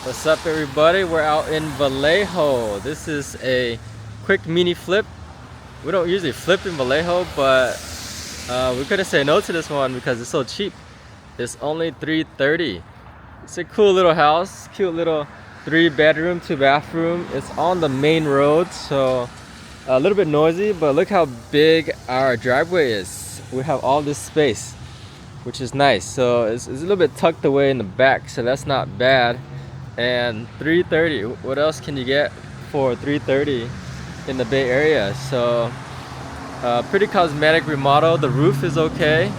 What's up, everybody? We're out in Vallejo. This is a quick mini flip. We don't usually flip in Vallejo, but we couldn't say no to this one because it's so cheap. It's only $330. It's a cool little house, cute little 3-bedroom, 2-bathroom. It's on the main road, so a little bit noisy, but look how big our driveway is. We have all this space, which is nice. So it's a little bit tucked away in the back, so that's not bad. And $330, what else can you get for $330 in the Bay Area? So pretty cosmetic remodel. The roof is okay.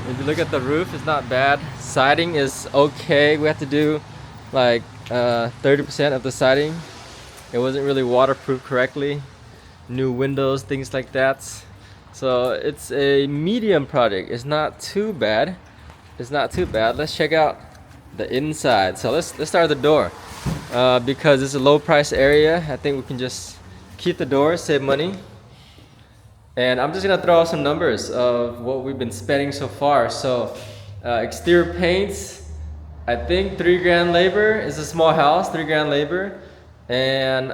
If you look at the roof, it's not bad. Siding is okay. We have to do like 30% of the siding. It wasn't really waterproof correctly. New windows, things like that. So it's a medium project. It's not too bad. It's not too bad. Let's check out the inside. So let's start at the door. Because it's a low price area, I think we can just keep the door, save money. And I'm just gonna throw out some numbers of what we've been spending so far. So exterior paints, I think $3,000 labor. It's a small house, $3,000 labor. And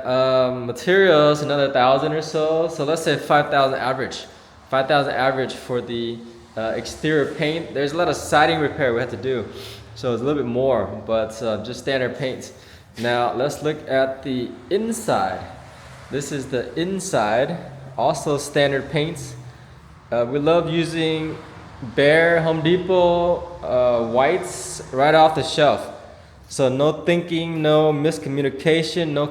materials, another 1,000 or so. So let's say 5,000 average. 5,000 average for the exterior paint. There's a lot of siding repair we have to do, so it's a little bit more, but just standard paint. Now let's look at the inside. This is the inside, also standard paints. We love using Bare Home Depot whites right off the shelf. So no thinking, no miscommunication, no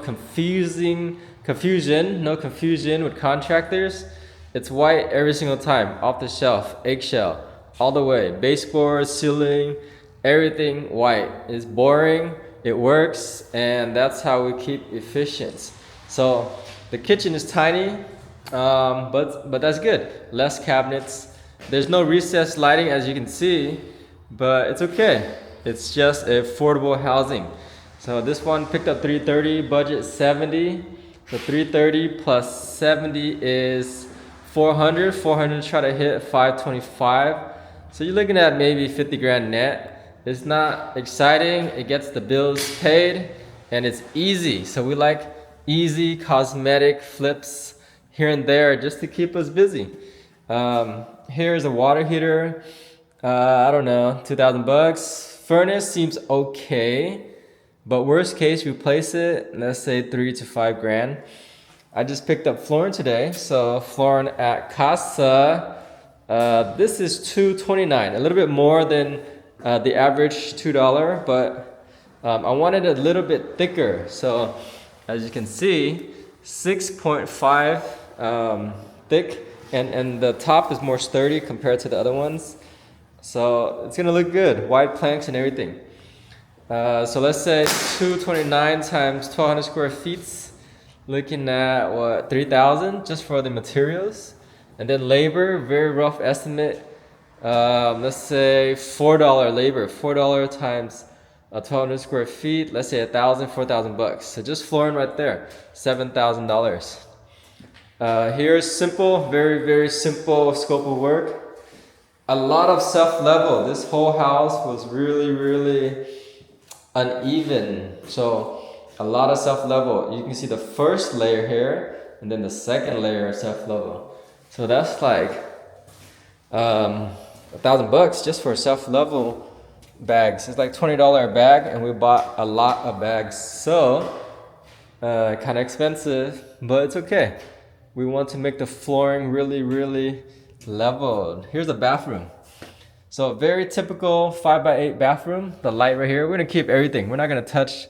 confusion with contractors. It's white every single time, off the shelf, eggshell, all the way. Baseboard, ceiling, everything white. It's boring, it works, and that's how we keep efficient. So the kitchen is tiny, but that's good. Less cabinets. There's no recessed lighting, as you can see, but it's okay. It's just affordable housing. So this one picked up $330, budget $70. So $330 plus 70 is $400. $400 try to hit $525. So you're looking at maybe 50 grand net. It's not exciting. It gets the bills paid, and it's easy. So we like easy cosmetic flips here and there just to keep us busy. Here's a water heater. I don't know, 2,000 bucks. Furnace seems okay, but worst case, replace it. Let's say 3 to 5 grand. I just picked up flooring today, so flooring at Casa. This is $229, a little bit more than the average $2, but I wanted a little bit thicker. So as you can see, 6.5 thick, and the top is more sturdy compared to the other ones. So it's gonna look good, white planks and everything. So let's say 229 times 1,200 square feet, looking at what, 3,000 just for the materials. And then labor, very rough estimate. Let's say $4 labor, $4 times 1,200 square feet. Let's say 1,000, 4,000 bucks. So just flooring right there, $7,000. Here's simple, very, very simple scope of work. A lot of self-level. This whole house was really, really uneven. So a lot of self-level. You can see the first layer here, and then the second layer of self-level. So that's like $1,000 bucks just for self-level bags. It's like $20 a bag, and we bought a lot of bags. So kind of expensive, but it's okay. We want to make the flooring really, really leveled. Here's the bathroom. So very typical 5x8 bathroom. The light right here. We're gonna keep everything. We're not gonna touch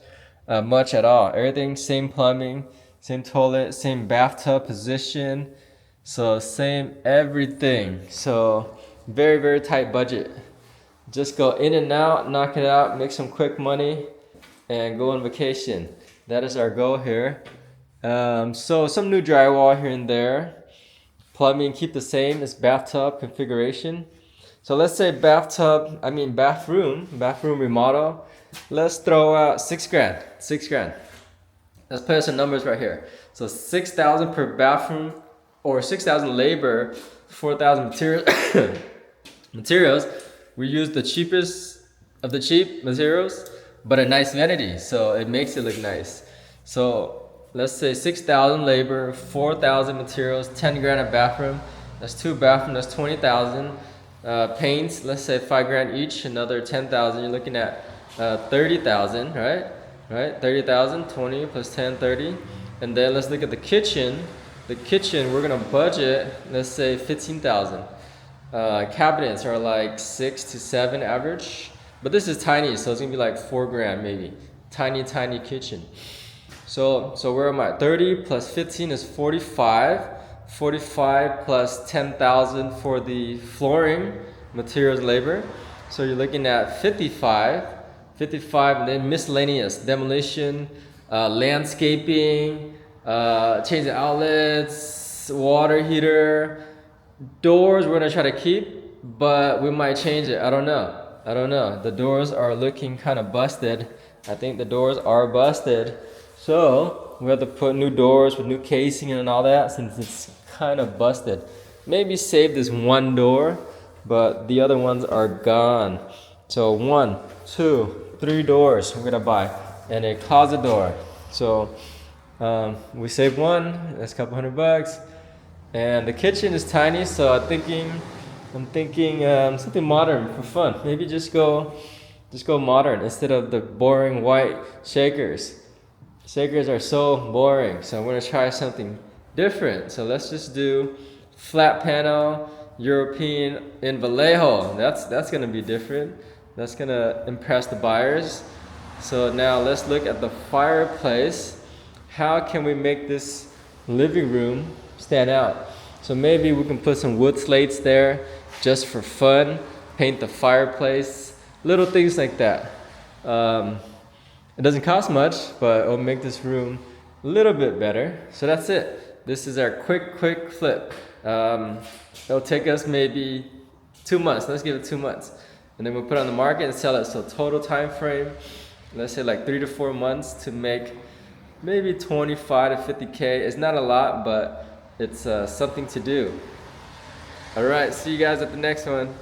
much at all. Everything, same plumbing, same toilet, same bathtub position. So same everything. So very, very tight budget. Just go in and out, knock it out, make some quick money, and go on vacation. That is our goal here. So some new drywall here and there. Plumbing, keep the same. It's bathtub configuration. So let's say bathroom remodel. Let's throw out 6 grand. 6 grand. Let's put some numbers right here. So 6,000 per bathroom, or 6,000 labor, 4,000 materials. We use the cheapest of the cheap materials. but a nice vanity, so it makes it look nice. So let's say 6,000 labor, 4,000 materials, 10 grand a bathroom. That's 2 bathrooms, that's 20,000. Paints, let's say 5 grand each, another 10,000. You're looking at 30,000, right? Right, 30,000, 20 plus 10, 30. And then let's look at the kitchen. The kitchen, we're gonna budget, let's say 15,000. Cabinets are like 6 to 7 average, but this is tiny, so it's gonna be like 4 grand maybe. Tiny kitchen. So where am I? 30 plus 15 is 45. 45 plus 10,000 for the flooring, materials, labor. So you're looking at 55, and then miscellaneous, demolition, landscaping, change the outlets, water heater, doors we're gonna try to keep, but we might change it. I don't know. The doors are looking kind of busted. I think the doors are busted. So we have to put new doors with new casing and all that since it's kind of busted. Maybe save this one door, but the other ones are gone. So 1, 2, 3 doors we're gonna buy, and a closet door. So we save one. That's a couple $100. And the kitchen is tiny, so I'm thinking something modern for fun. Maybe just go modern instead of the boring white shakers. Shakers are so boring, so I'm gonna try something different. So let's just do flat panel European in Vallejo. That's gonna be different. That's gonna impress the buyers. So now let's look at the fireplace. How can we make this living room stand out? So maybe we can put some wood slates there just for fun, paint the fireplace, little things like that. It doesn't cost much, but it'll make this room a little bit better. So that's it. This is our quick flip. It'll take us maybe 2 months. Let's give it 2 months. And then we'll put it on the market and sell it. So total time frame, let's say like 3 to 4 months to make maybe 25 to 50K. It's not a lot, but it's something to do. All right, see you guys at the next one.